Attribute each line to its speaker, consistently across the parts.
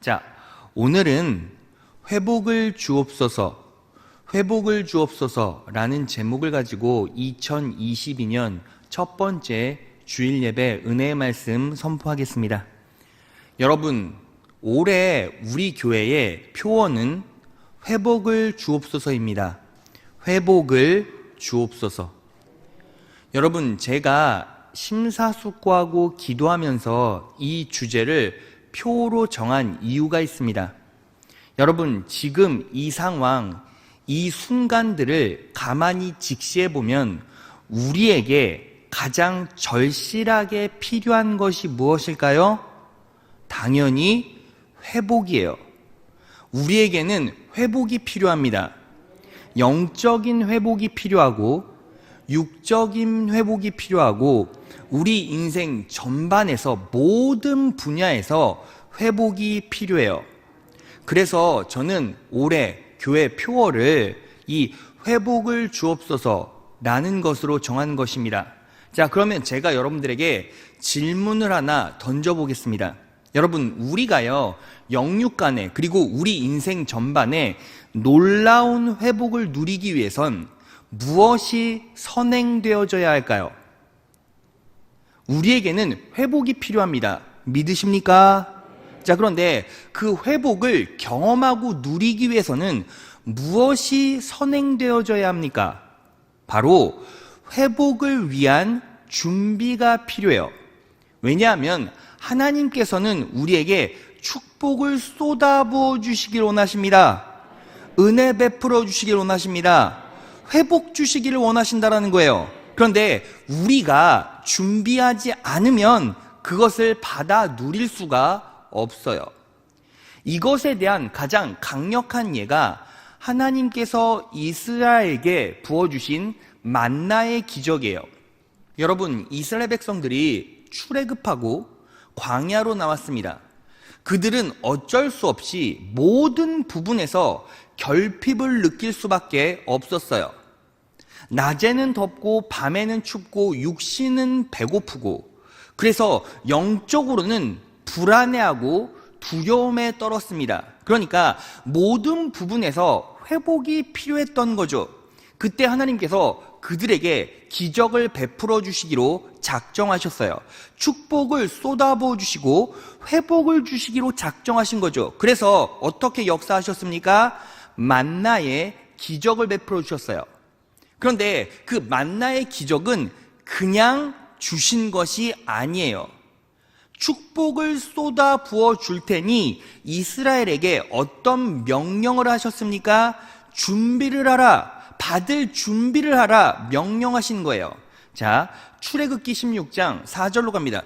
Speaker 1: 자, 오늘은 회복을 주옵소서라는 제목을 가지고 2022년 첫 번째 주일 예배 은혜의 말씀 선포하겠습니다. 여러분, 올해 우리 교회의 표어는 회복을 주옵소서입니다. 회복을 주옵소서. 여러분, 제가 심사숙고하고 기도하면서 이 주제를 표어로 정한 이유가 있습니다. 여러분, 지금 이 상황, 이 순간들을 가만히 직시해 보면 우리에게 가장 절실하게 필요한 것이 무엇일까요? 당연히 회복이에요. 우리에게는 회복이 필요합니다. 영적인 회복이 필요하고 육적인 회복이 필요하고 우리 인생 전반에서 모든 분야에서 회복이 필요해요. 그래서 저는 올해 교회 표어를 이 회복을 주옵소서라는 것으로 정한 것입니다. 자, 그러면 제가 여러분들에게 질문을 하나 던져보겠습니다. 여러분, 우리가요, 영육간에 그리고 우리 인생 전반에 놀라운 회복을 누리기 위해선 무엇이 선행되어져야 할까요? 우리에게는 회복이 필요합니다. 믿으십니까? 자, 그런데 그 회복을 경험하고 누리기 위해서는 무엇이 선행되어져야 합니까? 바로 회복을 위한 준비가 필요해요. 왜냐하면 하나님께서는 우리에게 축복을 쏟아부어 주시길 원하십니다. 은혜 베풀어 주시길 원하십니다. 회복 주시기를 원하신다라는 거예요. 그런데 우리가 준비하지 않으면 그것을 받아 누릴 수가 없어요. 이것에 대한 가장 강력한 예가 하나님께서 이스라엘에게 부어주신 만나의 기적이에요. 여러분, 이스라엘 백성들이 출애굽하고 광야로 나왔습니다. 그들은 어쩔 수 없이 모든 부분에서 결핍을 느낄 수밖에 없었어요. 낮에는 덥고 밤에는 춥고 육신은 배고프고, 그래서 영적으로는 불안해하고 두려움에 떨었습니다. 그러니까 모든 부분에서 회복이 필요했던 거죠. 그때 하나님께서 그들에게 기적을 베풀어 주시기로 작정하셨어요. 축복을 쏟아부어 주시고 회복을 주시기로 작정하신 거죠. 그래서 어떻게 역사하셨습니까? 만나의 기적을 베풀어 주셨어요. 그런데 그 만나의 기적은 그냥 주신 것이 아니에요. 축복을 쏟아 부어 줄 테니 이스라엘에게 어떤 명령을 하셨습니까? 준비를 하라, 받을 준비를 하라 명령하신 거예요. 자, 출애굽기 16장 4절로 갑니다.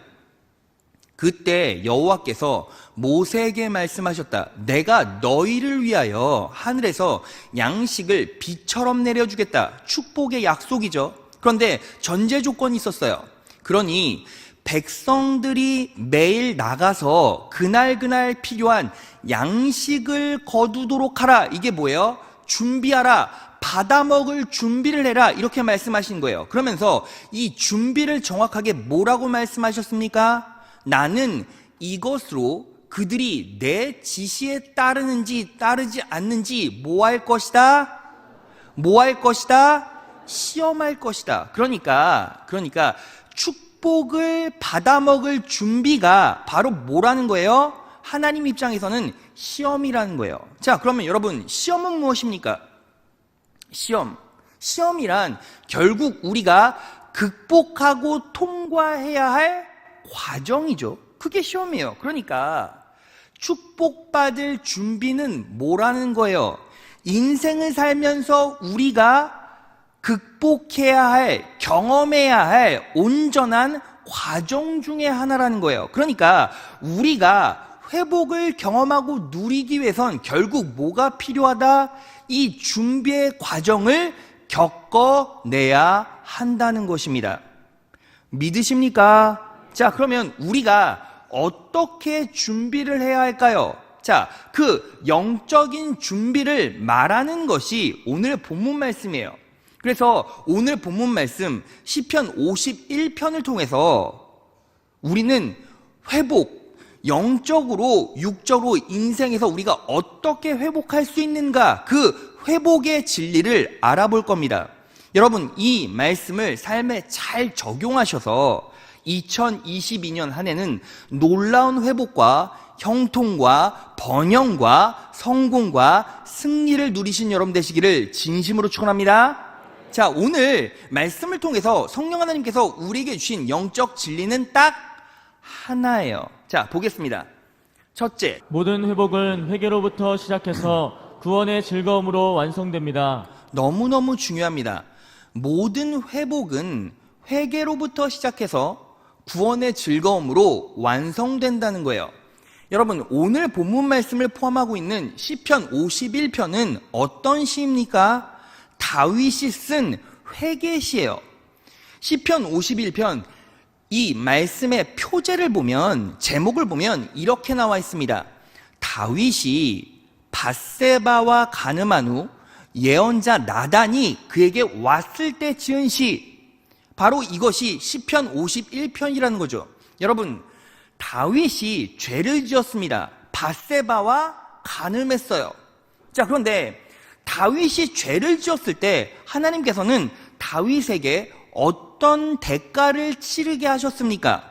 Speaker 1: 그때 여호와께서 모세에게 말씀하셨다. 내가 너희를 위하여 하늘에서 양식을 비처럼 내려주겠다. 축복의 약속이죠. 그런데 전제 조건이 있었어요. 그러니 백성들이 매일 나가서 그날 필요한 양식을 거두도록 하라. 이게 뭐예요? 준비하라. 받아 먹을 준비를 해라. 이렇게 말씀하신 거예요. 그러면서 이 준비를 정확하게 뭐라고 말씀하셨습니까? 나는 이것으로 그들이 내 지시에 따르는지 따르지 않는지 뭐 할 것이다? 뭐 할 것이다? 시험할 것이다. 그러니까 축복을 받아 먹을 준비가 바로 뭐라는 거예요? 하나님 입장에서는 시험이라는 거예요. 자, 그러면 여러분, 시험은 무엇입니까? 시험이란 결국 우리가 극복하고 통과해야 할 과정이죠. 그게 시험이에요. 그러니까 축복받을 준비는 뭐라는 거예요? 인생을 살면서 우리가 극복해야 할, 경험해야 할 온전한 과정 중에 하나라는 거예요. 그러니까 우리가 회복을 경험하고 누리기 위해선 결국 뭐가 필요하다? 이 준비의 과정을 겪어내야 한다는 것입니다. 믿으십니까? 자, 그러면 우리가 어떻게 준비를 해야 할까요? 자, 그 영적인 준비를 말하는 것이 오늘 본문 말씀이에요. 그래서 오늘 본문 말씀 시편 51편을 통해서 우리는 회복, 영적으로, 육적으로 인생에서 우리가 어떻게 회복할 수 있는가, 그 회복의 진리를 알아볼 겁니다. 여러분, 이 말씀을 삶에 잘 적용하셔서 2022년 한 해는 놀라운 회복과 형통과 번영과 성공과 승리를 누리신 여러분 되시기를 진심으로 축원합니다. 자, 오늘 말씀을 통해서 성령 하나님께서 우리에게 주신 영적 진리는 딱 하나예요. 자, 보겠습니다. 첫째,
Speaker 2: 모든 회복은 회개로부터 시작해서 구원의 즐거움으로 완성됩니다.
Speaker 1: 너무너무 중요합니다. 모든 회복은 회개로부터 시작해서 구원의 즐거움으로 완성된다는 거예요. 여러분, 오늘 본문 말씀을 포함하고 있는 시편 51편은 어떤 시입니까? 다윗이 쓴 회개시예요. 시편 51편, 이 말씀의 표제를 보면, 제목을 보면 이렇게 나와 있습니다. 다윗이 밧세바와 간음한 후 예언자 나단이 그에게 왔을 때 지은 시, 바로 이것이 시편 51편이라는 거죠. 여러분, 다윗이 죄를 지었습니다. 밧세바와 간음했어요. 자, 그런데 다윗이 죄를 지었을 때 하나님께서는 다윗에게 어떤 대가를 치르게 하셨습니까?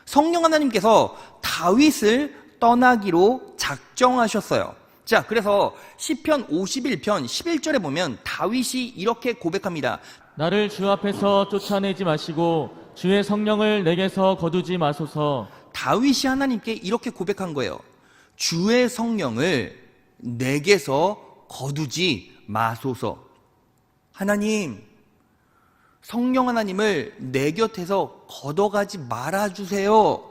Speaker 1: 성령 하나님께서 다윗을 떠나기로 작정하셨어요. 자, 그래서 시편 51편 11절에 보면 다윗이 이렇게 고백합니다.
Speaker 2: 나를 주 앞에서 쫓아내지 마시고 주의 성령을 내게서 거두지 마소서.
Speaker 1: 다윗이 하나님께 이렇게 고백한 거예요. 주의 성령을 내게서 거두지 마소서. 하나님, 성령 하나님을 내 곁에서 걷어가지 말아주세요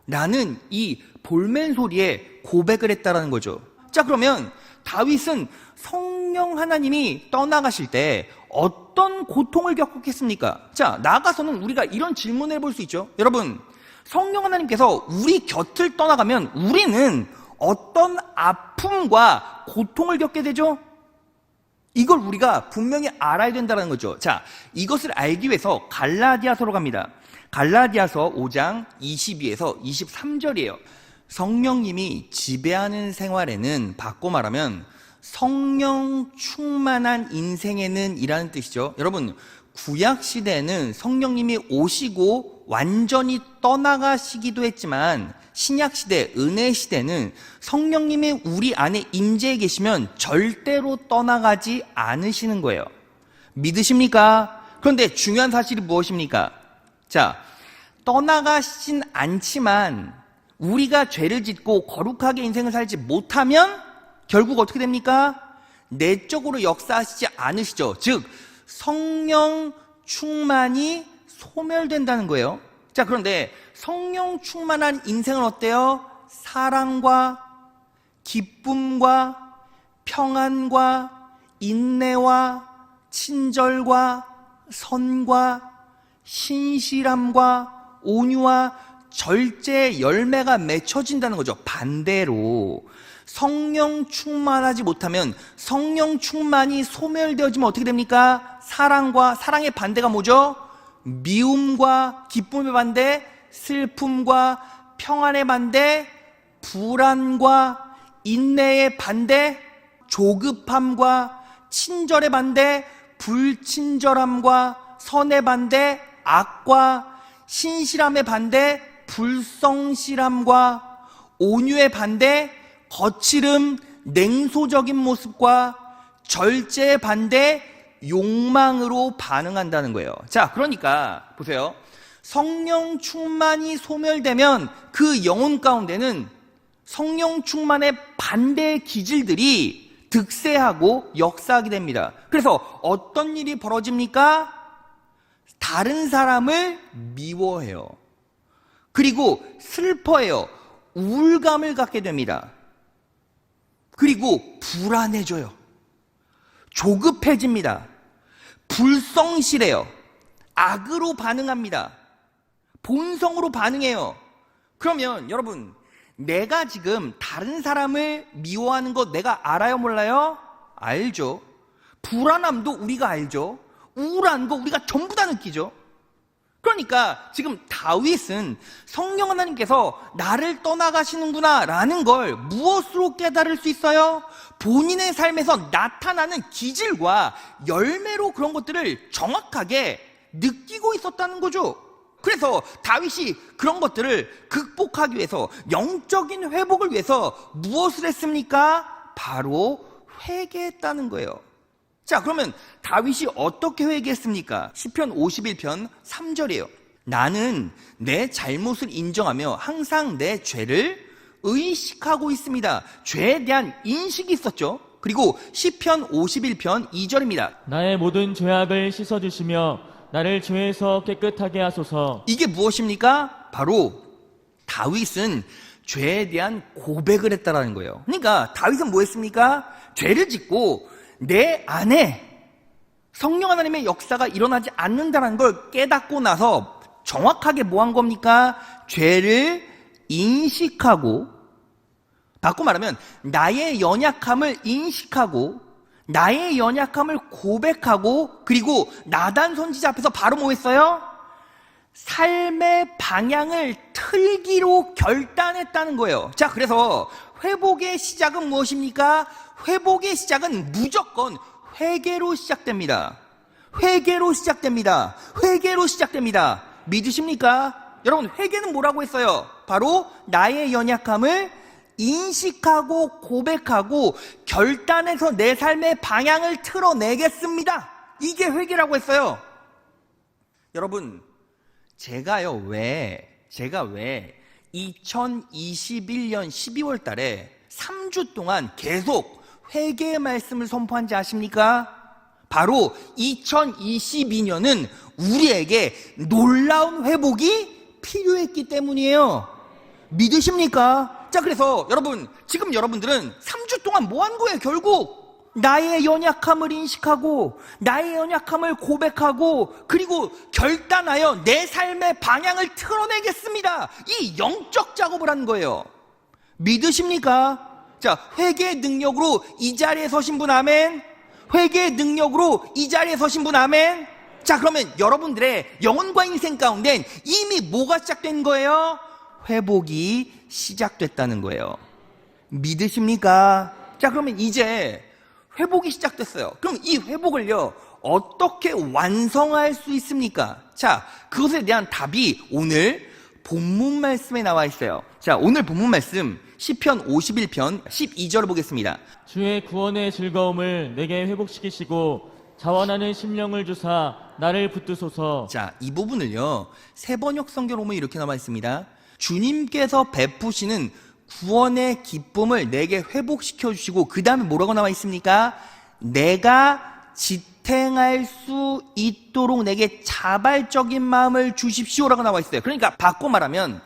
Speaker 1: 라는 이 볼멘 소리에 고백을 했다라는 거죠. 자, 그러면 다윗은 성령 하나님이 떠나가실 때 어떤 고통을 겪었겠습니까? 자, 나아가서는 우리가 이런 질문을 해볼 수 있죠. 여러분, 성령 하나님께서 우리 곁을 떠나가면 우리는 어떤 아픔과 고통을 겪게 되죠? 이걸 우리가 분명히 알아야 된다는 거죠. 자, 이것을 알기 위해서 갈라디아서로 갑니다. 갈라디아서 5장 22에서 23절이에요. 성령님이 지배하는 생활에는, 바꿔 말하면 성령 충만한 인생에는 이라는 뜻이죠. 여러분, 구약 시대에는 성령님이 오시고 완전히 떠나가시기도 했지만 신약 시대, 은혜 시대는 성령님이 우리 안에 임재해 계시면 절대로 떠나가지 않으시는 거예요. 믿으십니까? 그런데 중요한 사실이 무엇입니까? 자, 떠나가시진 않지만 우리가 죄를 짓고 거룩하게 인생을 살지 못하면 결국 어떻게 됩니까? 내적으로 역사하시지 않으시죠. 즉, 성령 충만이 소멸된다는 거예요. 자, 그런데 성령 충만한 인생은 어때요? 사랑과 기쁨과 평안과 인내와 친절과 선과 신실함과 온유와 절제의 열매가 맺혀진다는 거죠. 반대로 성령 충만하지 못하면, 성령 충만이 소멸되어지면 어떻게 됩니까? 사랑의 반대가 뭐죠? 미움과 기쁨의 반대, 슬픔과 평안의 반대, 불안과 인내의 반대, 조급함과 친절의 반대, 불친절함과 선의 반대, 악과 신실함의 반대, 불성실함과 온유의 반대, 거칠음, 냉소적인 모습과 절제의 반대, 욕망으로 반응한다는 거예요. 자, 그러니까 보세요. 성령 충만이 소멸되면 그 영혼 가운데는 성령 충만의 반대의 기질들이 득세하고 역사하게 됩니다. 그래서 어떤 일이 벌어집니까? 다른 사람을 미워해요. 그리고 슬퍼해요. 우울감을 갖게 됩니다. 그리고 불안해져요. 조급해집니다. 불성실해요. 악으로 반응합니다. 본성으로 반응해요. 그러면 여러분, 내가 지금 다른 사람을 미워하는 거 내가 알아요, 몰라요? 알죠. 불안함도 우리가 알죠. 우울한 거 우리가 전부 다 느끼죠. 그러니까 지금 다윗은 성령 하나님께서 나를 떠나가시는구나 라는 걸 무엇으로 깨달을 수 있어요? 본인의 삶에서 나타나는 기질과 열매로 그런 것들을 정확하게 느끼고 있었다는 거죠. 그래서 다윗이 그런 것들을 극복하기 위해서, 영적인 회복을 위해서 무엇을 했습니까? 바로 회개했다는 거예요. 자, 그러면 다윗이 어떻게 회개했습니까? 시편 51편 3절이에요. 나는 내 잘못을 인정하며 항상 내 죄를 의식하고 있습니다. 죄에 대한 인식이 있었죠. 그리고 시편 51편 2절입니다.
Speaker 2: 나의 모든 죄악을 씻어주시며 나를 죄에서 깨끗하게 하소서.
Speaker 1: 이게 무엇입니까? 바로 다윗은 죄에 대한 고백을 했다라는 거예요. 그러니까 다윗은 뭐 했습니까? 죄를 짓고 내 안에 성령 하나님의 역사가 일어나지 않는다는 걸 깨닫고 나서 정확하게 뭐 한 겁니까? 죄를 인식하고, 바꿔 말하면 나의 연약함을 인식하고 나의 연약함을 고백하고, 그리고 나단 선지자 앞에서 바로 뭐 했어요? 삶의 방향을 틀기로 결단했다는 거예요. 자, 그래서 회복의 시작은 무엇입니까? 회복의 시작은 무조건 회개로 시작됩니다. 회개로 시작됩니다. 회개로 시작됩니다. 믿으십니까? 여러분, 회개는 뭐라고 했어요? 바로 나의 연약함을 인식하고 고백하고 결단해서 내 삶의 방향을 틀어내겠습니다. 이게 회개라고 했어요. 여러분, 제가 왜 2021년 12월 달에 3주 동안 계속 회개의 말씀을 선포한지 아십니까? 바로 2022년은 우리에게 놀라운 회복이 필요했기 때문이에요. 믿으십니까? 자, 그래서 여러분, 지금 여러분들은 3주 동안 뭐 한 거예요? 결국 나의 연약함을 인식하고 나의 연약함을 고백하고 그리고 결단하여 내 삶의 방향을 틀어내겠습니다. 이 영적 작업을 한 거예요. 믿으십니까? 자, 회개의 능력으로 이 자리에 서신 분 아멘. 회개의 능력으로 이 자리에 서신 분 아멘. 자, 그러면 여러분들의 영혼과 인생 가운데 이미 뭐가 시작된 거예요? 회복이 시작됐다는 거예요. 믿으십니까? 자, 그러면 이제 회복이 시작됐어요. 그럼 이 회복을요, 어떻게 완성할 수 있습니까? 자, 그것에 대한 답이 오늘 본문 말씀에 나와 있어요. 자, 오늘 본문 말씀 시편 51편 12절을 보겠습니다.
Speaker 2: 주의 구원의 즐거움을 내게 회복시키시고 자원하는 심령을 주사 나를 붙드소서.
Speaker 1: 자, 이 부분을요, 새번역 성경 보면 이렇게 나와 있습니다. 주님께서 베푸시는 구원의 기쁨을 내게 회복시켜 주시고, 그 다음에 뭐라고 나와 있습니까? 내가 지탱할 수 있도록 내게 자발적인 마음을 주십시오라고 나와 있어요. 그러니까 바꿔 말하면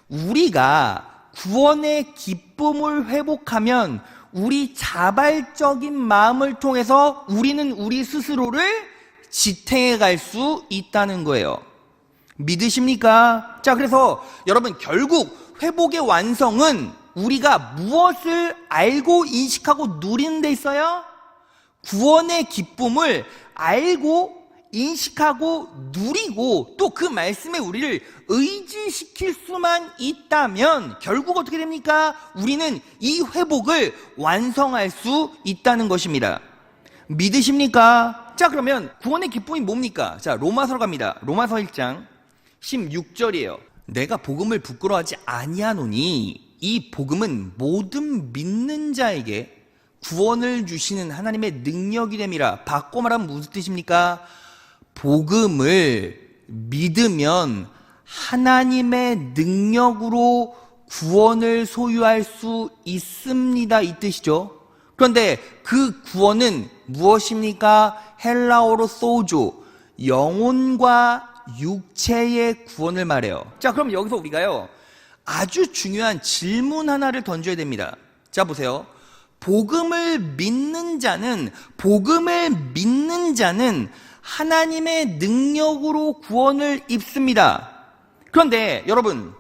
Speaker 1: 우리가 구원의 기쁨을 회복하면 우리 자발적인 마음을 통해서 우리는 우리 스스로를 지탱해 갈 수 있다는 거예요. 믿으십니까? 자, 그래서 여러분, 결국 회복의 완성은 우리가 무엇을 알고 인식하고 누리는 데 있어요? 구원의 기쁨을 알고 인식하고 누리고 또 그 말씀에 우리를 의지시킬 수만 있다면 결국 어떻게 됩니까? 우리는 이 회복을 완성할 수 있다는 것입니다. 믿으십니까? 자, 그러면 구원의 기쁨이 뭡니까? 자, 로마서로 갑니다. 로마서 1장 16절이에요. 내가 복음을 부끄러워하지 아니하노니 이 복음은 모든 믿는 자에게 구원을 주시는 하나님의 능력이 됨이라. 바꿔 말하면 무슨 뜻입니까? 복음을 믿으면 하나님의 능력으로 구원을 소유할 수 있습니다, 이 뜻이죠. 그런데 그 구원은 무엇입니까? 헬라어로 소조, 영혼과 육체의 구원을 말해요. 자, 그럼 여기서 우리가요, 아주 중요한 질문 하나를 던져야 됩니다. 자, 보세요. 복음을 믿는 자는 하나님의 능력으로 구원을 입습니다. 그런데 여러분,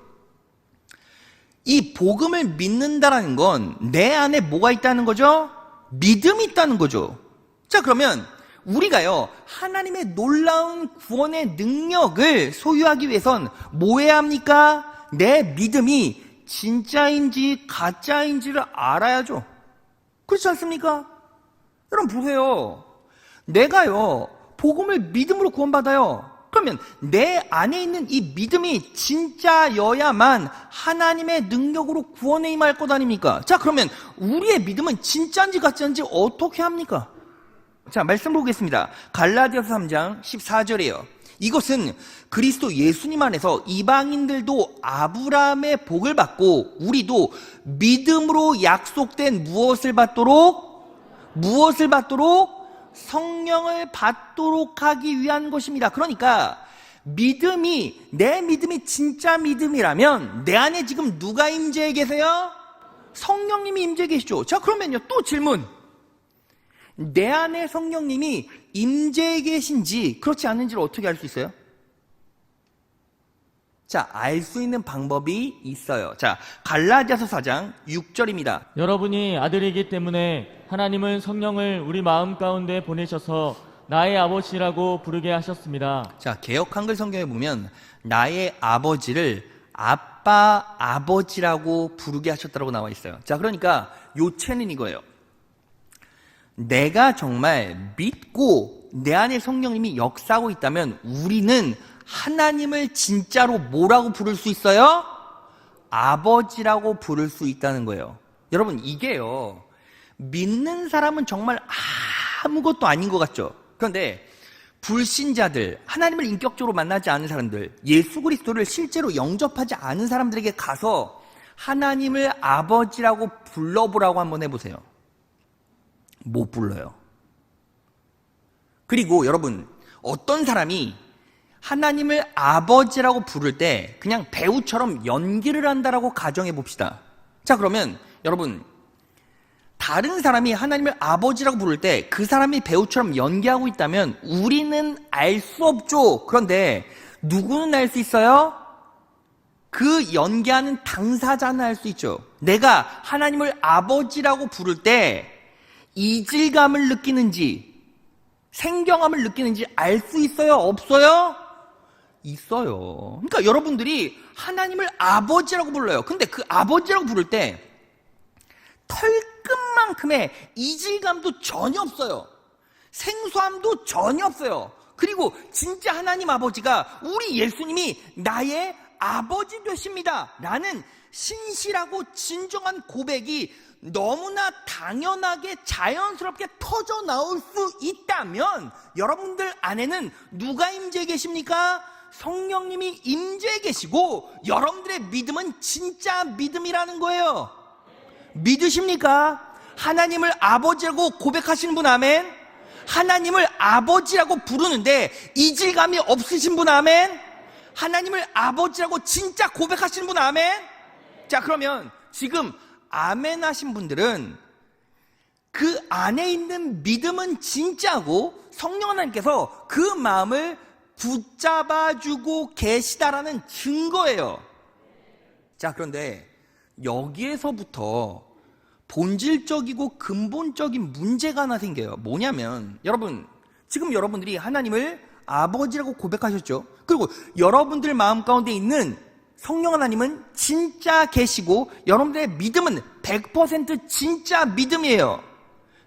Speaker 1: 이 복음을 믿는다라는 건 내 안에 뭐가 있다는 거죠? 믿음이 있다는 거죠. 자, 그러면 우리가요, 하나님의 놀라운 구원의 능력을 소유하기 위해선 뭐 해야 합니까? 내 믿음이 진짜인지 가짜인지를 알아야죠. 그렇지 않습니까? 여러분 보세요. 내가요, 복음을 믿음으로 구원받아요. 그러면 내 안에 있는 이 믿음이 진짜여야만 하나님의 능력으로 구원에 임할 것 아닙니까? 자, 그러면 우리의 믿음은 진짜인지 가짜인지 어떻게 합니까? 자, 말씀 보겠습니다. 갈라디아서 3장 14절이에요. 이것은 그리스도 예수님 안에서 이방인들도 아브라함의 복을 받고 우리도 믿음으로 약속된 무엇을 받도록 성령을 받도록 하기 위한 것입니다. 그러니까 내 믿음이 진짜 믿음이라면 내 안에 지금 누가 임재해 계세요? 성령님이 임재해 계시죠. 자, 그러면요, 또 질문. 내 안에 성령님이 임재해 계신지 그렇지 않은지를 어떻게 알 수 있어요? 자, 알 수 있는 방법이 있어요. 자, 갈라디아서 4장 6절입니다.
Speaker 2: 여러분이 아들이기 때문에 하나님은 성령을 우리 마음 가운데 보내셔서 나의 아버지라고 부르게 하셨습니다.
Speaker 1: 자, 개역 한글 성경에 보면 나의 아버지를 아빠, 아버지라고 부르게 하셨다고 나와 있어요. 자, 그러니까 요체는 이거예요. 내가 정말 믿고 내 안에 성령님이 역사하고 있다면 우리는 하나님을 진짜로 뭐라고 부를 수 있어요? 아버지라고 부를 수 있다는 거예요. 여러분, 이게요, 믿는 사람은 정말 아무것도 아닌 것 같죠? 그런데 불신자들, 하나님을 인격적으로 만나지 않은 사람들, 예수 그리스도를 실제로 영접하지 않은 사람들에게 가서 하나님을 아버지라고 불러보라고 한번 해보세요. 못 불러요. 그리고 여러분, 어떤 사람이 하나님을 아버지라고 부를 때 그냥 배우처럼 연기를 한다라고 가정해 봅시다. 자, 그러면 여러분, 다른 사람이 하나님을 아버지라고 부를 때 그 사람이 배우처럼 연기하고 있다면 우리는 알 수 없죠. 그런데 누구는 알 수 있어요? 그 연기하는 당사자는 알 수 있죠. 내가 하나님을 아버지라고 부를 때 이질감을 느끼는지 생경함을 느끼는지 알 수 있어요? 없어요? 있어요. 그러니까 여러분들이 하나님을 아버지라고 불러요. 근데 그 아버지라고 부를 때 털끝만큼의 이질감도 전혀 없어요. 생소함도 전혀 없어요. 그리고 진짜 하나님 아버지가 우리 예수님이 나의 아버지 되십니다 라는 신실하고 진정한 고백이 너무나 당연하게 자연스럽게 터져 나올 수 있다면 여러분들 안에는 누가 임재해 계십니까? 성령님이 임재해 계시고 여러분들의 믿음은 진짜 믿음이라는 거예요. 믿으십니까? 하나님을 아버지라고 고백하시는 분 아멘? 하나님을 아버지라고 부르는데 이질감이 없으신 분 아멘? 하나님을 아버지라고 진짜 고백하시는 분 아멘? 자, 그러면 지금 아멘 하신 분들은 그 안에 있는 믿음은 진짜고 성령 하나님께서 그 마음을 붙잡아주고 계시다라는 증거예요. 자, 그런데 여기에서부터 본질적이고 근본적인 문제가 하나 생겨요. 뭐냐면 여러분, 지금 여러분들이 하나님을 아버지라고 고백하셨죠. 그리고 여러분들 마음 가운데 있는 성령 하나님은 진짜 계시고 여러분들의 믿음은 100% 진짜 믿음이에요.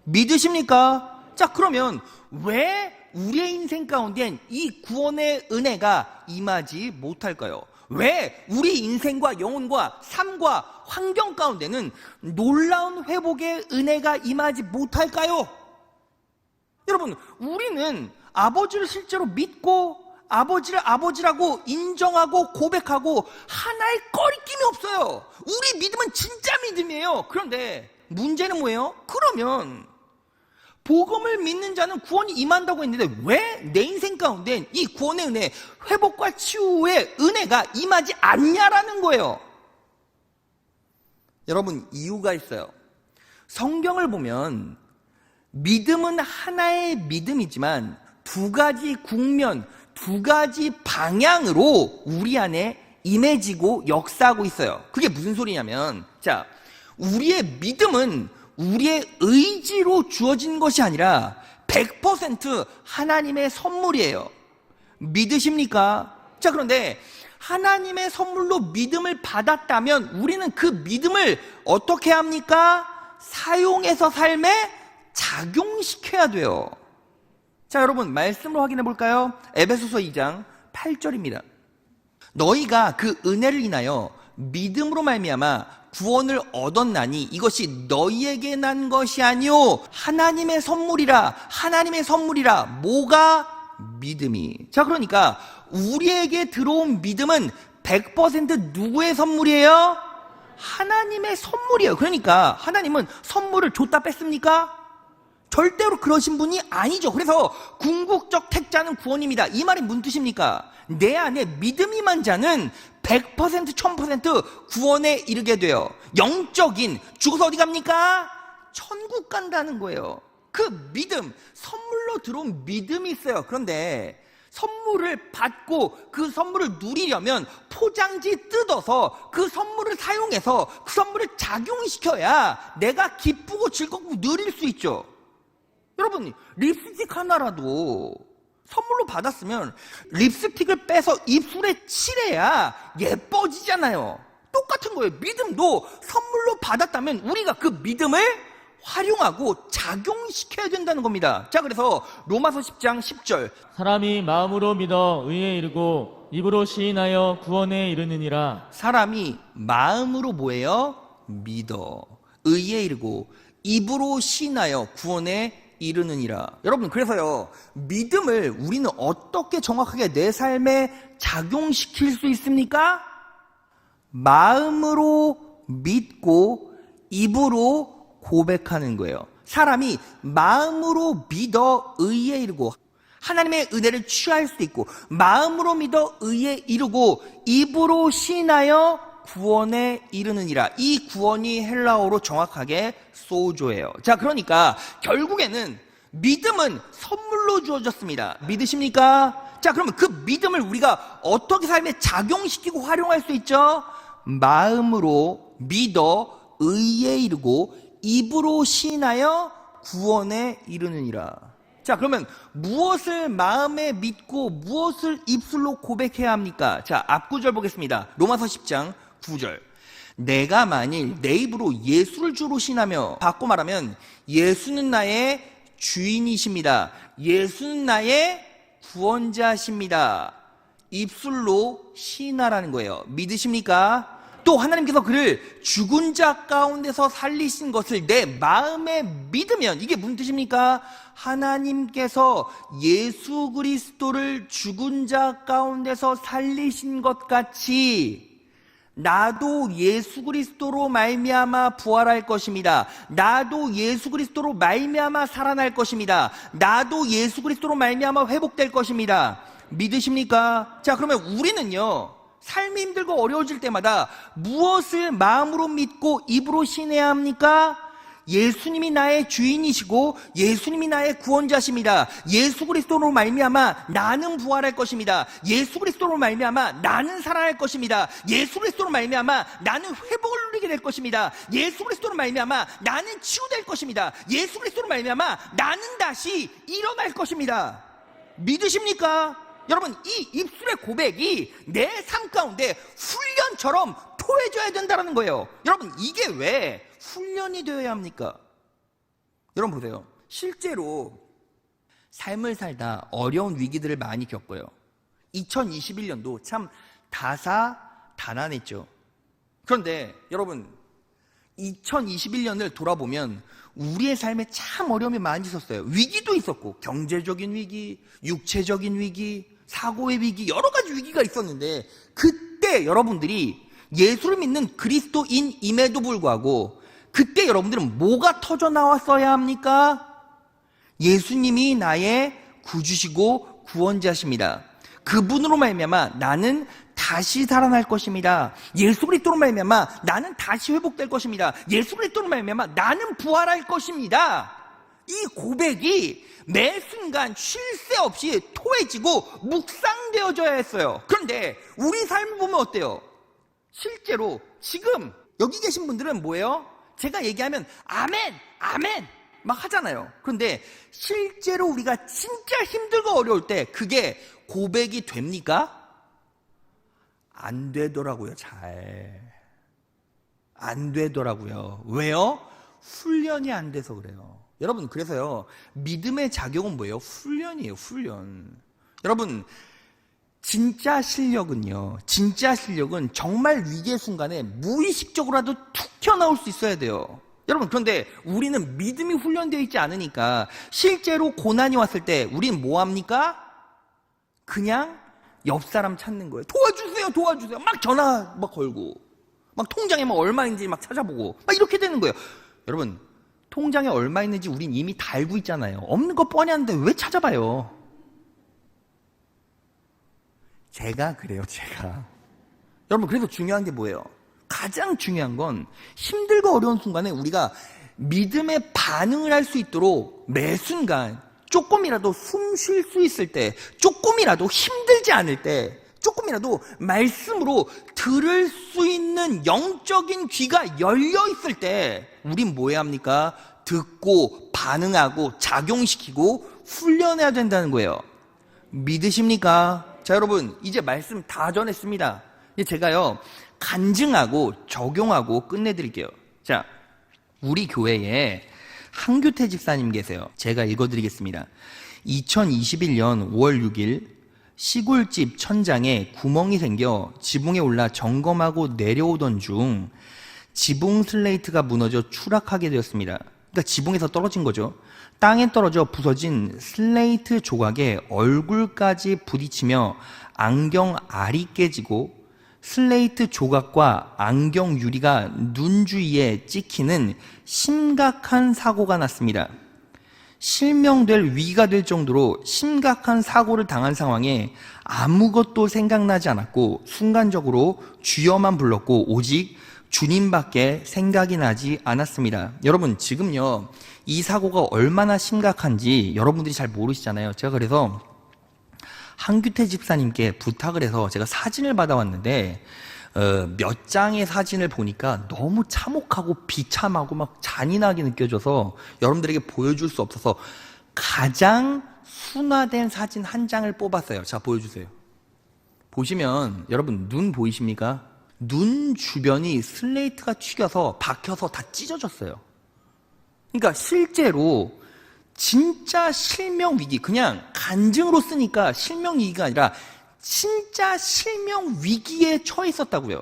Speaker 1: 믿으십니까? 자, 그러면 왜 우리의 인생 가운데는 이 구원의 은혜가 임하지 못할까요? 왜 우리 인생과 영혼과 삶과 환경 가운데는 놀라운 회복의 은혜가 임하지 못할까요? 여러분, 우리는 아버지를 실제로 믿고 아버지를 아버지라고 인정하고 고백하고 하나의 꺼리낌이 없어요. 우리 믿음은 진짜 믿음이에요. 그런데 문제는 뭐예요? 그러면 복음을 믿는 자는 구원이 임한다고 했는데 왜 내 인생 가운데 이 구원의 은혜, 회복과 치유의 은혜가 임하지 않냐라는 거예요. 여러분, 이유가 있어요. 성경을 보면 믿음은 하나의 믿음이지만 두 가지 국면, 두 가지 방향으로 우리 안에 임해지고 역사하고 있어요. 그게 무슨 소리냐면, 자, 우리의 믿음은 우리의 의지로 주어진 것이 아니라 100% 하나님의 선물이에요. 믿으십니까? 자, 그런데 하나님의 선물로 믿음을 받았다면 우리는 그 믿음을 어떻게 합니까? 사용해서 삶에 작용시켜야 돼요. 자, 여러분 말씀으로 확인해 볼까요? 에베소서 2장 8절입니다. 너희가 그 은혜를 인하여 믿음으로 말미암아 구원을 얻었나니 이것이 너희에게 난 것이 아니요 하나님의 선물이라. 하나님의 선물이라. 뭐가? 믿음이. 자, 그러니까 우리에게 들어온 믿음은 100% 누구의 선물이에요? 하나님의 선물이에요. 그러니까 하나님은 선물을 줬다 뺐습니까? 절대로 그러신 분이 아니죠. 그래서 궁극적 택자는 구원입니다. 이 말이 무슨 뜻입니까? 내 안에 믿음이 임한 자는 100% 1000% 구원에 이르게 돼요. 영적인, 죽어서 어디 갑니까? 천국 간다는 거예요. 그 믿음, 선물로 들어온 믿음이 있어요. 그런데 선물을 받고 그 선물을 누리려면 포장지 뜯어서 그 선물을 사용해서 그 선물을 작용시켜야 내가 기쁘고 즐겁고 누릴 수 있죠. 여러분, 립스틱 하나라도 선물로 받았으면 립스틱을 빼서 입술에 칠해야 예뻐지잖아요. 똑같은 거예요. 믿음도 선물로 받았다면 우리가 그 믿음을 활용하고 작용시켜야 된다는 겁니다. 자, 그래서 로마서 10장 10절
Speaker 2: 사람이 마음으로 믿어 의에 이르고 입으로 시인하여 구원에 이르느니라.
Speaker 1: 사람이 마음으로 뭐예요? 믿어 의에 이르고 입으로 시인하여 구원에 이르느니라. 여러분, 그래서요, 믿음을 우리는 어떻게 정확하게 내 삶에 작용시킬 수 있습니까? 마음으로 믿고 입으로 고백하는 거예요. 사람이 마음으로 믿어 의에 이르고 하나님의 은혜를 취할 수 있고 마음으로 믿어 의에 이르고 입으로 시인하여 구원에 이르느니라. 이 구원이 헬라어로 정확하게 소조예요. 자, 그러니까 결국에는 믿음은 선물로 주어졌습니다. 믿으십니까? 자, 그러면 그 믿음을 우리가 어떻게 삶에 작용시키고 활용할 수 있죠? 마음으로 믿어 의에 이르고 입으로 시인하여 구원에 이르느니라. 자, 그러면 무엇을 마음에 믿고 무엇을 입술로 고백해야 합니까? 자, 앞구절 보겠습니다. 로마서 10장 9절. 내가 만일 내 입으로 예수를 주로 신하며, 바꿔 말하면 예수는 나의 주인이십니다. 예수는 나의 구원자십니다. 입술로 시인하라는 거예요. 믿으십니까? 또 하나님께서 그를 죽은 자 가운데서 살리신 것을 내 마음에 믿으면, 이게 무슨 뜻입니까? 하나님께서 예수 그리스도를 죽은 자 가운데서 살리신 것 같이 나도 예수 그리스도로 말미암아 부활할 것입니다. 나도 예수 그리스도로 말미암아 살아날 것입니다. 나도 예수 그리스도로 말미암아 회복될 것입니다. 믿으십니까? 자, 그러면 우리는요, 삶이 힘들고 어려워질 때마다 무엇을 마음으로 믿고 입으로 신해야 합니까? 예수님이 나의 주인이시고 예수님이 나의 구원자십니다. 예수 그리스도로 말미암아 나는 부활할 것입니다. 예수 그리스도로 말미암아 나는 살아날 것입니다. 예수 그리스도로 말미암아 나는 회복을 누리게 될 것입니다. 예수 그리스도로 말미암아 나는 치유될 것입니다. 예수 그리스도로 말미암아 나는 다시 일어날 것입니다. 믿으십니까? 여러분, 이 입술의 고백이 내 삶 가운데 훈련처럼 토해져야 된다는 거예요. 여러분, 이게 왜 훈련이 되어야 합니까? 여러분 보세요. 실제로 삶을 살다 어려운 위기들을 많이 겪어요. 2021년도 참 다사다난했죠. 그런데 여러분, 2021년을 돌아보면 우리의 삶에 참 어려움이 많이 있었어요. 위기도 있었고, 경제적인 위기, 육체적인 위기, 사고의 위기, 여러 가지 위기가 있었는데, 그때 여러분들이 예수를 믿는 그리스도인임에도 불구하고 그때 여러분들은 뭐가 터져 나왔어야 합니까? 예수님이 나의 구주시고 구원자십니다. 그분으로 말미암아 나는 다시 살아날 것입니다. 예수 그리스도로 말미암아 나는 다시 회복될 것입니다. 예수 그리스도로 말미암아 나는 부활할 것입니다. 이 고백이 매 순간 쉴 새 없이 토해지고 묵상되어져야 했어요. 그런데 우리 삶을 보면 어때요? 실제로 지금 여기 계신 분들은 뭐예요? 제가 얘기하면 아멘, 아멘 막 하잖아요. 그런데 실제로 우리가 진짜 힘들고 어려울 때 그게 고백이 됩니까? 안 되더라고요. 잘 안 되더라고요. 왜요? 훈련이 안 돼서 그래요. 여러분, 그래서요, 믿음의 작용은 뭐예요? 훈련이에요. 훈련. 여러분, 진짜 실력은 정말 위기의 순간에 무의식적으로라도 툭 튀어나올 수 있어야 돼요. 여러분, 그런데 우리는 믿음이 훈련되어 있지 않으니까 실제로 고난이 왔을 때 우리는 뭐 합니까? 그냥 옆 사람 찾는 거예요. 도와주세요. 막 전화 막 걸고 막 통장에 막 얼마 있는지 막 찾아보고 막 이렇게 되는 거예요. 여러분, 통장에 얼마 있는지 우린 이미 다 알고 있잖아요. 없는 거 뻔히 아는데 왜 찾아봐요? 제가 그래요. 여러분, 그래서 중요한 게 뭐예요? 가장 중요한 건 힘들고 어려운 순간에 우리가 믿음의 반응을 할 수 있도록 매 순간 조금이라도 숨 쉴 수 있을 때, 조금이라도 힘들지 않을 때, 조금이라도 말씀으로 들을 수 있는 영적인 귀가 열려 있을 때 우린 뭐 해야 합니까? 듣고 반응하고 작용시키고 훈련해야 된다는 거예요. 믿으십니까? 자, 여러분, 이제 말씀 다 전했습니다. 이제 제가요, 간증하고 적용하고 끝내드릴게요. 자, 우리 교회에 한규태 집사님 계세요. 제가 읽어드리겠습니다. 2021년 5월 6일 시골집 천장에 구멍이 생겨 지붕에 올라 점검하고 내려오던 중 지붕 슬레이트가 무너져 추락하게 되었습니다. 그러니까 지붕에서 떨어진 거죠. 땅에 떨어져 부서진 슬레이트 조각에 얼굴까지 부딪히며 안경 알이 깨지고 슬레이트 조각과 안경 유리가 눈 주위에 찍히는 심각한 사고가 났습니다. 실명될 위기가 될 정도로 심각한 사고를 당한 상황에 아무것도 생각나지 않았고 순간적으로 주여만 불렀고 오직 주님밖에 생각이 나지 않았습니다. 여러분, 지금요, 이 사고가 얼마나 심각한지 여러분들이 잘 모르시잖아요. 제가 그래서 한규태 집사님께 부탁을 해서 제가 사진을 받아왔는데 몇 장의 사진을 보니까 너무 참혹하고 비참하고 막 잔인하게 느껴져서 여러분들에게 보여줄 수 없어서 가장 순화된 사진 한 장을 뽑았어요. 자, 보여주세요. 보시면 여러분, 눈 보이십니까? 눈 주변이 슬레이트가 튀겨서 박혀서 다 찢어졌어요. 그러니까 실제로 진짜 실명 위기, 그냥 간증으로 쓰니까 실명 위기가 아니라 진짜 실명 위기에 처해 있었다고요.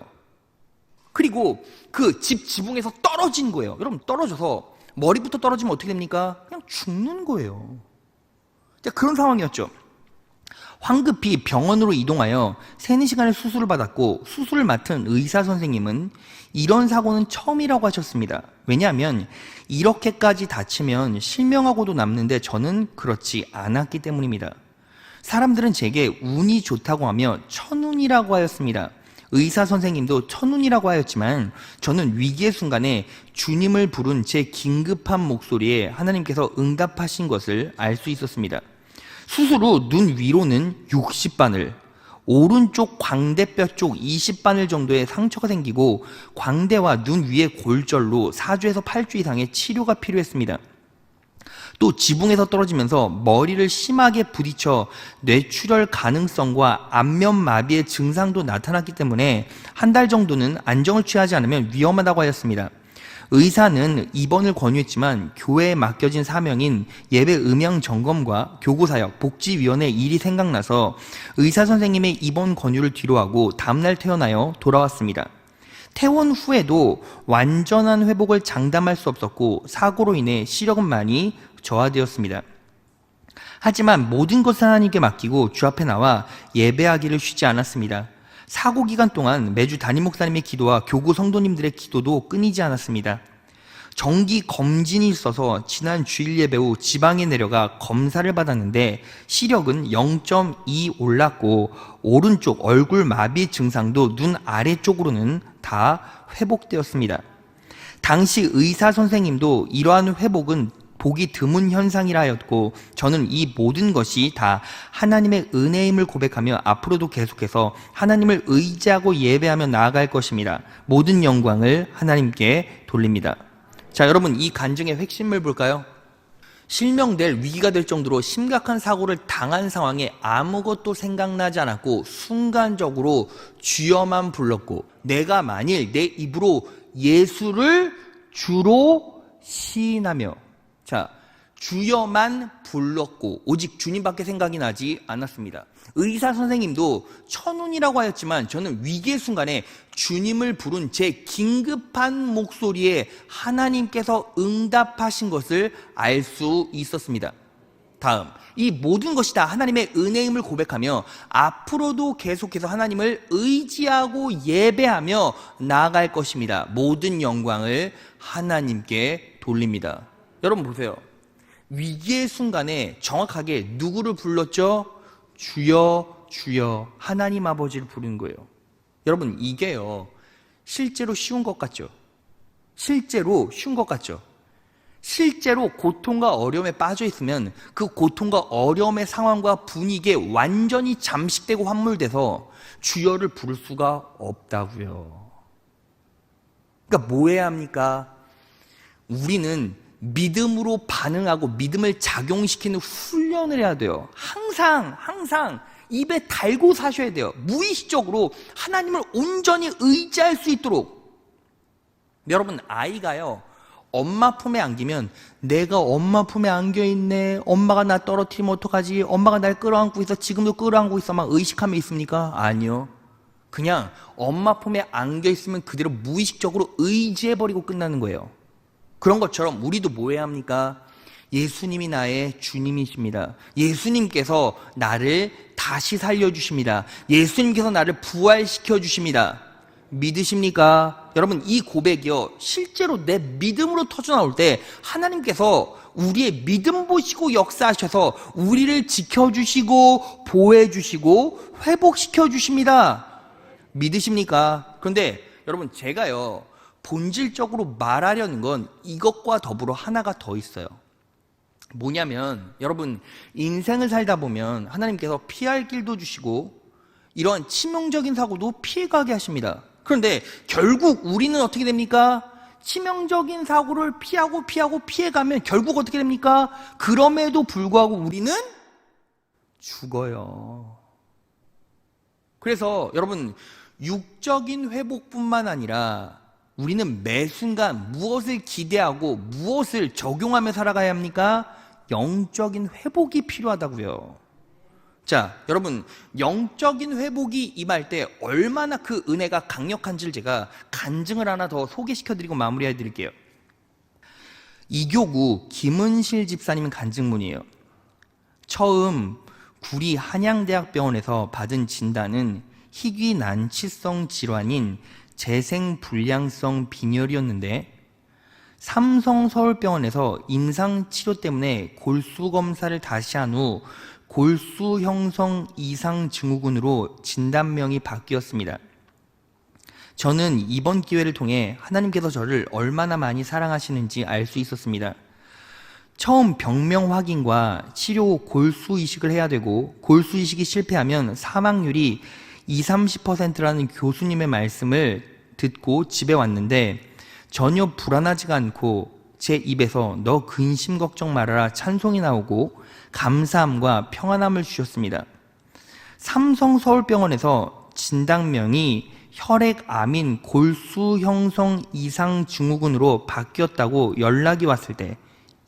Speaker 1: 그리고 그 집 지붕에서 떨어진 거예요. 여러분, 떨어져서 머리부터 떨어지면 어떻게 됩니까? 그냥 죽는 거예요. 그런 상황이었죠. 황급히 병원으로 이동하여 3-4시간의 수술을 받았고 수술을 맡은 의사 선생님은 이런 사고는 처음이라고 하셨습니다. 왜냐하면 이렇게까지 다치면 실명하고도 남는데 저는 그렇지 않았기 때문입니다. 사람들은 제게 운이 좋다고 하며 천운이라고 하였습니다. 의사 선생님도 천운이라고 하였지만 저는 위기의 순간에 주님을 부른 제 긴급한 목소리에 하나님께서 응답하신 것을 알 수 있었습니다. 수술 후 눈 위로는 60바늘, 오른쪽 광대뼈 쪽 20바늘 정도의 상처가 생기고 광대와 눈 위의 골절로 4주에서 8주 이상의 치료가 필요했습니다. 또 지붕에서 떨어지면서 머리를 심하게 부딪혀 뇌출혈 가능성과 안면마비의 증상도 나타났기 때문에 한 달 정도는 안정을 취하지 않으면 위험하다고 하였습니다. 의사는 입원을 권유했지만 교회에 맡겨진 사명인 예배 음향 점검과 교구사역, 복지위원회 일이 생각나서 의사 선생님의 입원 권유를 뒤로하고 다음날 퇴원하여 돌아왔습니다. 퇴원 후에도 완전한 회복을 장담할 수 없었고 사고로 인해 시력은 많이 저하되었습니다. 하지만 모든 것을 하나님께 맡기고 주 앞에 나와 예배하기를 쉬지 않았습니다. 사고 기간 동안 매주 담임 목사님의 기도와 교구 성도님들의 기도도 끊이지 않았습니다. 정기 검진이 있어서 지난 주일 예배 후 지방에 내려가 검사를 받았는데 시력은 0.2 올랐고 오른쪽 얼굴 마비 증상도 눈 아래쪽으로는 다 회복되었습니다. 당시 의사 선생님도 이러한 회복은 보기 드문 현상이라 하였고 저는 이 모든 것이 다 하나님의 은혜임을 고백하며 앞으로도 계속해서 하나님을 의지하고 예배하며 나아갈 것입니다. 모든 영광을 하나님께 돌립니다. 자, 여러분, 이 간증의 핵심을 볼까요? 실명될 위기가 될 정도로 심각한 사고를 당한 상황에 아무것도 생각나지 않았고 순간적으로 주여만 불렀고, 내가 만일 내 입으로 예수를 주로 시인하며, 자, 주여만 불렀고 오직 주님밖에 생각이 나지 않았습니다. 의사 선생님도 천운이라고 하였지만 저는 위기의 순간에 주님을 부른 제 긴급한 목소리에 하나님께서 응답하신 것을 알 수 있었습니다. 다음, 이 모든 것이 다 하나님의 은혜임을 고백하며 앞으로도 계속해서 하나님을 의지하고 예배하며 나아갈 것입니다. 모든 영광을 하나님께 돌립니다. 여러분 보세요. 위기의 순간에 정확하게 누구를 불렀죠? 주여 주여 하나님 아버지를 부르는 거예요. 여러분, 이게요 실제로 쉬운 것 같죠? 실제로 쉬운 것 같죠? 실제로 고통과 어려움에 빠져 있으면 그 고통과 어려움의 상황과 분위기에 완전히 잠식되고 함몰돼서 주여를 부를 수가 없다고요. 그러니까 뭐 해야 합니까? 우리는 믿음으로 반응하고 믿음을 작용시키는 훈련을 해야 돼요. 항상 입에 달고 사셔야 돼요. 무의식적으로 하나님을 온전히 의지할 수 있도록. 여러분, 아이가요 엄마 품에 안기면 내가 엄마 품에 안겨있네, 엄마가 나 떨어뜨리면 어떡하지, 엄마가 날 끌어안고 있어, 지금도 끌어안고 있어, 막 의식하며 있습니까? 아니요. 그냥 엄마 품에 안겨있으면 그대로 무의식적으로 의지해버리고 끝나는 거예요. 그런 것처럼 우리도 뭐 해야 합니까? 예수님이 나의 주님이십니다. 예수님께서 나를 다시 살려주십니다. 예수님께서 나를 부활시켜 주십니다. 믿으십니까? 여러분, 이 고백이요 실제로 내 믿음으로 터져나올 때 하나님께서 우리의 믿음 보시고 역사하셔서 우리를 지켜주시고 보호해주시고 회복시켜 주십니다. 믿으십니까? 그런데 여러분, 제가요 본질적으로 말하려는 건 이것과 더불어 하나가 더 있어요. 뭐냐면, 여러분, 인생을 살다 보면 하나님께서 피할 길도 주시고 이러한 치명적인 사고도 피해가게 하십니다. 그런데 결국 우리는 어떻게 됩니까? 치명적인 사고를 피하고 피해가면 결국 어떻게 됩니까? 그럼에도 불구하고 우리는 죽어요. 그래서 여러분, 육적인 회복뿐만 아니라 우리는 매 순간 무엇을 기대하고 무엇을 적용하며 살아가야 합니까? 영적인 회복이 필요하다고요. 자, 여러분, 영적인 회복이 임할 때 얼마나 그 은혜가 강력한지를 제가 간증을 하나 더 소개시켜드리고 마무리해드릴게요. 이교구 김은실 집사님 간증문이에요. 처음 구리 한양대학병원에서 받은 진단은 희귀 난치성 질환인 재생불량성 빈혈이었는데, 삼성서울병원에서 임상치료 때문에 골수검사를 다시 한 후 골수형성 이상증후군으로 진단명이 바뀌었습니다. 저는 이번 기회를 통해 하나님께서 저를 얼마나 많이 사랑하시는지 알 수 있었습니다. 처음 병명 확인과 치료 후 골수이식을 해야 되고, 골수이식이 실패하면 사망률이 20-30%라는 교수님의 말씀을 듣고 집에 왔는데 전혀 불안하지가 않고 제 입에서 너 근심 걱정 말아라 찬송이 나오고 감사함과 평안함을 주셨습니다. 삼성서울병원에서 진단명이 혈액암인 골수형성 이상증후군으로 바뀌었다고 연락이 왔을 때,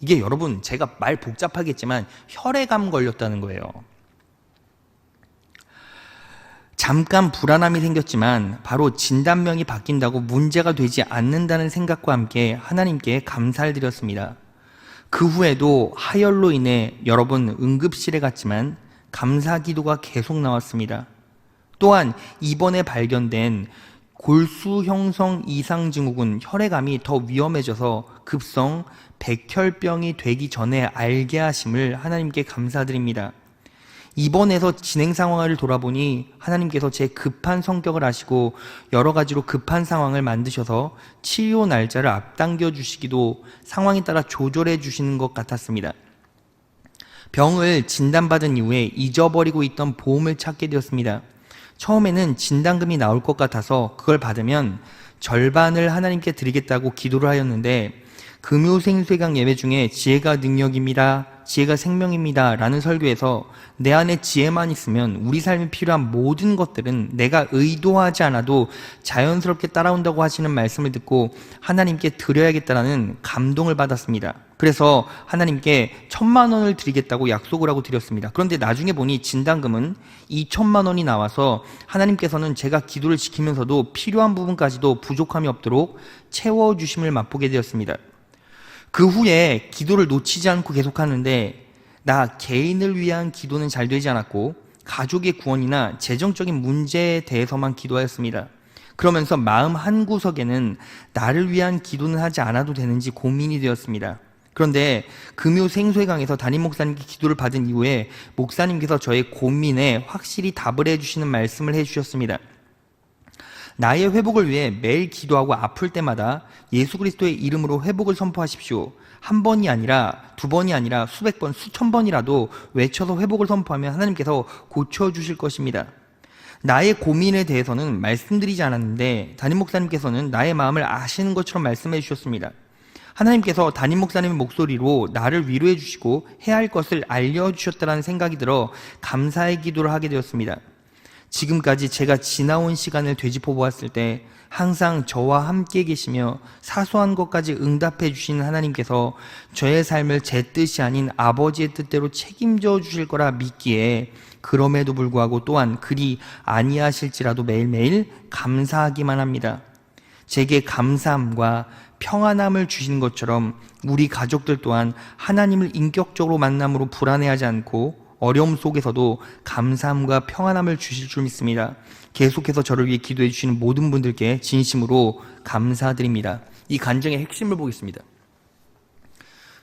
Speaker 1: 이게 여러분 제가 말 복잡하겠지만 혈액암 걸렸다는 거예요. 잠깐 불안함이 생겼지만 바로 진단명이 바뀐다고 문제가 되지 않는다는 생각과 함께 하나님께 감사를 드렸습니다. 그 후에도 하혈로 인해 여러 번 응급실에 갔지만 감사 기도가 계속 나왔습니다. 또한 이번에 발견된 골수형성 이상증후군 혈액암이 더 위험해져서 급성 백혈병이 되기 전에 알게 하심을 하나님께 감사드립니다. 입원해서 진행 상황을 돌아보니 하나님께서 제 급한 성격을 아시고 여러 가지로 급한 상황을 만드셔서 치료 날짜를 앞당겨 주시기도 상황에 따라 조절해 주시는 것 같았습니다. 병을 진단받은 이후에 잊어버리고 있던 보험을 찾게 되었습니다. 처음에는 진단금이 나올 것 같아서 그걸 받으면 절반을 하나님께 드리겠다고 기도를 하였는데, 금요생수회강 예배 중에 지혜가 능력입니다, 지혜가 생명입니다 라는 설교에서 내 안에 지혜만 있으면 우리 삶에 필요한 모든 것들은 내가 의도하지 않아도 자연스럽게 따라온다고 하시는 말씀을 듣고 하나님께 드려야겠다라는 감동을 받았습니다. 그래서 하나님께 1,000만 원을 드리겠다고 약속을 하고 드렸습니다. 그런데 나중에 보니 진단금은 2,000만 원이 나와서 하나님께서는 제가 기도를 지키면서도 필요한 부분까지도 부족함이 없도록 채워주심을 맛보게 되었습니다. 그 후에 기도를 놓치지 않고 계속하는데 나 개인을 위한 기도는 잘 되지 않았고 가족의 구원이나 재정적인 문제에 대해서만 기도하였습니다. 그러면서 마음 한구석에는 나를 위한 기도는 하지 않아도 되는지 고민이 되었습니다. 그런데 금요 생수회강에서 담임 목사님께 기도를 받은 이후에 목사님께서 저의 고민에 확실히 답을 해주시는 말씀을 해주셨습니다. 나의 회복을 위해 매일 기도하고 아플 때마다 예수 그리스도의 이름으로 회복을 선포하십시오. 한 번이 아니라 두 번이 아니라 수백 번, 수천 번이라도 외쳐서 회복을 선포하면 하나님께서 고쳐주실 것입니다. 나의 고민에 대해서는 말씀드리지 않았는데 담임 목사님께서는 나의 마음을 아시는 것처럼 말씀해 주셨습니다. 하나님께서 담임 목사님의 목소리로 나를 위로해 주시고 해야 할 것을 알려주셨다는 생각이 들어 감사의 기도를 하게 되었습니다. 지금까지 제가 지나온 시간을 되짚어 보았을 때 항상 저와 함께 계시며 사소한 것까지 응답해 주시는 하나님께서 저의 삶을 제 뜻이 아닌 아버지의 뜻대로 책임져 주실 거라 믿기에 그럼에도 불구하고 또한 그리 아니하실지라도 매일매일 감사하기만 합니다. 제게 감사함과 평안함을 주신 것처럼 우리 가족들 또한 하나님을 인격적으로 만남으로 불안해하지 않고 어려움 속에서도 감사함과 평안함을 주실 줄 믿습니다. 계속해서 저를 위해 기도해 주시는 모든 분들께 진심으로 감사드립니다. 이 간증의 핵심을 보겠습니다.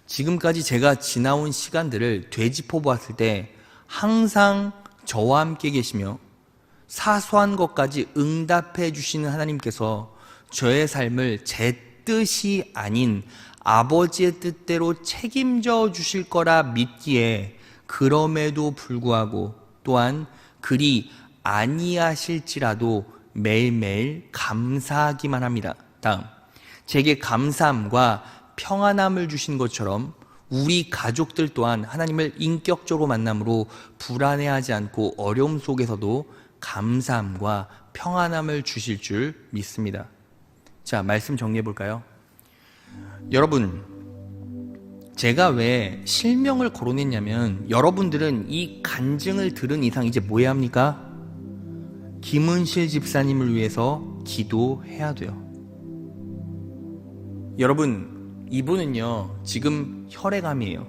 Speaker 1: 지금까지 제가 지나온 시간들을 되짚어 보았을 때 항상 저와 함께 계시며 사소한 것까지 응답해 주시는 하나님께서 저의 삶을 제 뜻이 아닌 아버지의 뜻대로 책임져 주실 거라 믿기에 그럼에도 불구하고 또한 그리 아니하실지라도 매일매일 감사하기만 합니다. 다음, 제게 감사함과 평안함을 주신 것처럼 우리 가족들 또한 하나님을 인격적으로 만남으로 불안해하지 않고 어려움 속에서도 감사함과 평안함을 주실 줄 믿습니다. 자, 말씀 정리해 볼까요? 여러분, 제가 왜 실명을 거론했냐면 여러분들은 이 간증을 들은 이상 이제 뭐 해야 합니까? 김은실 집사님을 위해서 기도해야 돼요. 여러분, 이분은요 지금 혈액암이에요.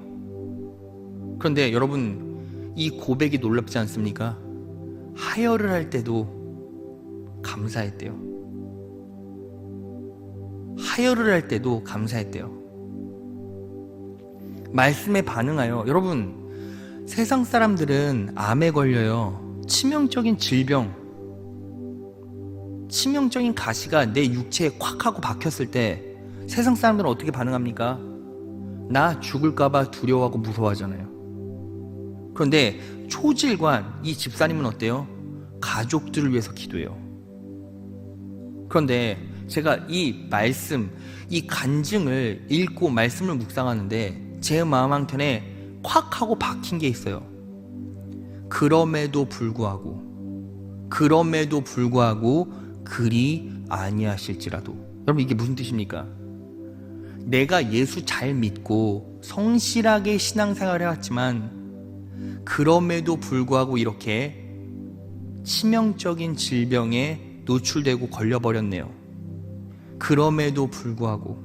Speaker 1: 그런데 여러분, 이 고백이 놀랍지 않습니까? 하혈을 할 때도 감사했대요. 하혈을 할 때도 감사했대요. 말씀에 반응하여, 여러분, 세상 사람들은 암에 걸려요. 치명적인 질병, 치명적인 가시가 내 육체에 콱 하고 박혔을 때 세상 사람들은 어떻게 반응합니까? 나 죽을까봐 두려워하고 무서워하잖아요. 그런데 초질관 이 집사님은 어때요? 가족들을 위해서 기도해요. 그런데 제가 이 말씀, 이 간증을 읽고 말씀을 묵상하는데 제 마음 한켠에 콱 하고 박힌 게 있어요. 그럼에도 불구하고 그리 아니하실지라도. 여러분, 이게 무슨 뜻입니까? 내가 예수 잘 믿고 성실하게 신앙생활을 해왔지만 그럼에도 불구하고 이렇게 치명적인 질병에 노출되고 걸려버렸네요. 그럼에도 불구하고.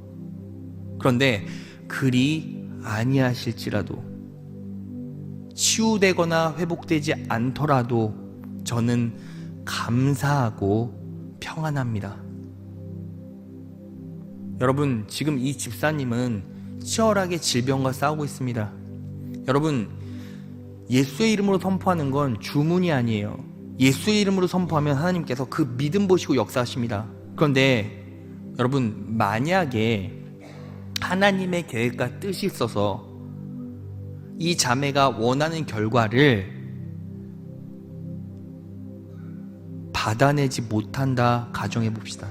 Speaker 1: 그런데 그리 아니하실지라도, 치유되거나 회복되지 않더라도 저는 감사하고 평안합니다. 여러분, 지금 이 집사님은 치열하게 질병과 싸우고 있습니다. 여러분, 예수의 이름으로 선포하는 건 주문이 아니에요. 예수의 이름으로 선포하면 하나님께서 그 믿음 보시고 역사하십니다. 그런데 여러분, 만약에 하나님의 계획과 뜻이 있어서 이 자매가 원하는 결과를 받아내지 못한다 가정해 봅시다.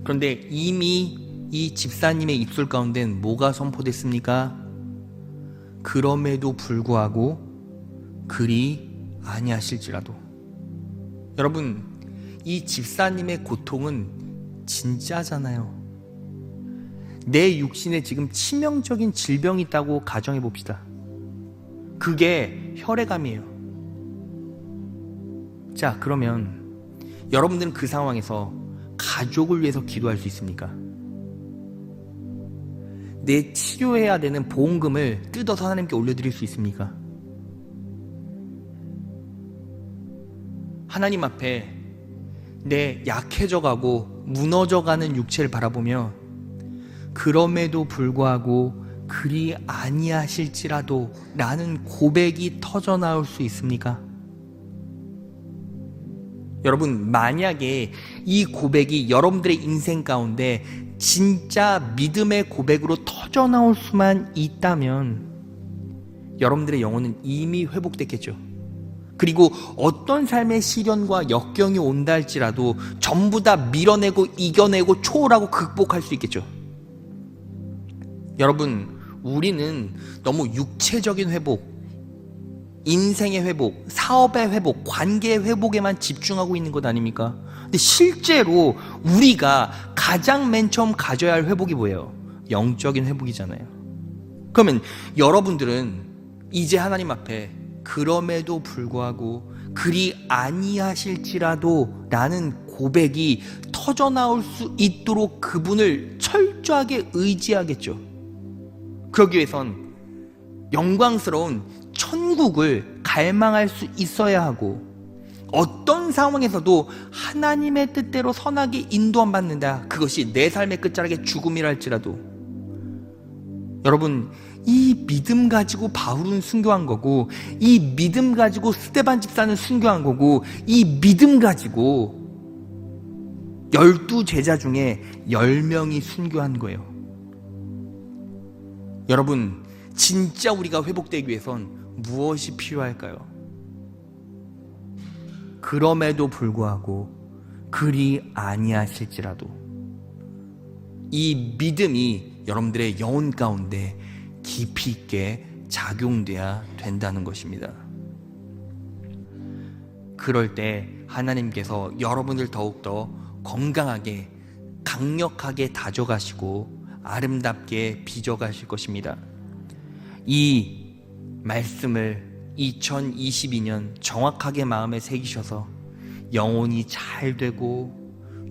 Speaker 1: 그런데 이미 이 집사님의 입술 가운데는 뭐가 선포됐습니까? 그럼에도 불구하고 그리 아니하실지라도. 여러분, 이 집사님의 고통은 진짜잖아요. 내 육신에 지금 치명적인 질병이 있다고 가정해 봅시다. 그게 혈액암이에요. 자, 그러면 여러분들은 그 상황에서 가족을 위해서 기도할 수 있습니까? 내 치료해야 되는 보험금을 뜯어서 하나님께 올려드릴 수 있습니까? 하나님 앞에 내 약해져가고 무너져가는 육체를 바라보며 그럼에도 불구하고 그리 아니하실지라도 라는 고백이 터져나올 수 있습니까? 여러분, 만약에 이 고백이 여러분들의 인생 가운데 진짜 믿음의 고백으로 터져나올 수만 있다면 여러분들의 영혼은 이미 회복됐겠죠. 그리고 어떤 삶의 시련과 역경이 온다 할지라도 전부 다 밀어내고 이겨내고 초월하고 극복할 수 있겠죠. 여러분, 우리는 너무 육체적인 회복, 인생의 회복, 사업의 회복, 관계의 회복에만 집중하고 있는 것 아닙니까? 근데 실제로 우리가 가장 맨 처음 가져야 할 회복이 뭐예요? 영적인 회복이잖아요. 그러면 여러분들은 이제 하나님 앞에 그럼에도 불구하고 그리 아니하실지라도 라는 고백이 터져나올 수 있도록 그분을 철저하게 의지하겠죠. 그러기 위해선 영광스러운 천국을 갈망할 수 있어야 하고, 어떤 상황에서도 하나님의 뜻대로 선하게 인도함 받는다. 그것이 내 삶의 끝자락에 죽음이라 할지라도. 여러분, 이 믿음 가지고 바울은 순교한 거고, 이 믿음 가지고 스데반 집사는 순교한 거고, 이 믿음 가지고 12제자 중에 10명이 순교한 거예요. 여러분, 진짜 우리가 회복되기 위해선 무엇이 필요할까요? 그럼에도 불구하고 그리 아니하실지라도, 이 믿음이 여러분들의 영혼 가운데 깊이 있게 작용돼야 된다는 것입니다. 그럴 때 하나님께서 여러분을 더욱더 건강하게 강력하게 다져가시고 아름답게 빚어가실 것입니다. 이 말씀을 2022년 정확하게 마음에 새기셔서 영혼이 잘 되고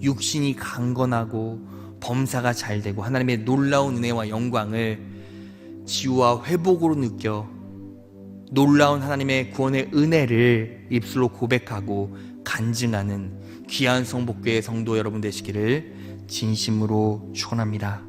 Speaker 1: 육신이 강건하고 범사가 잘 되고 하나님의 놀라운 은혜와 영광을 치유와 회복으로 느껴 놀라운 하나님의 구원의 은혜를 입술로 고백하고 간증하는 귀한 성복교회 성도 여러분 되시기를 진심으로 축원합니다.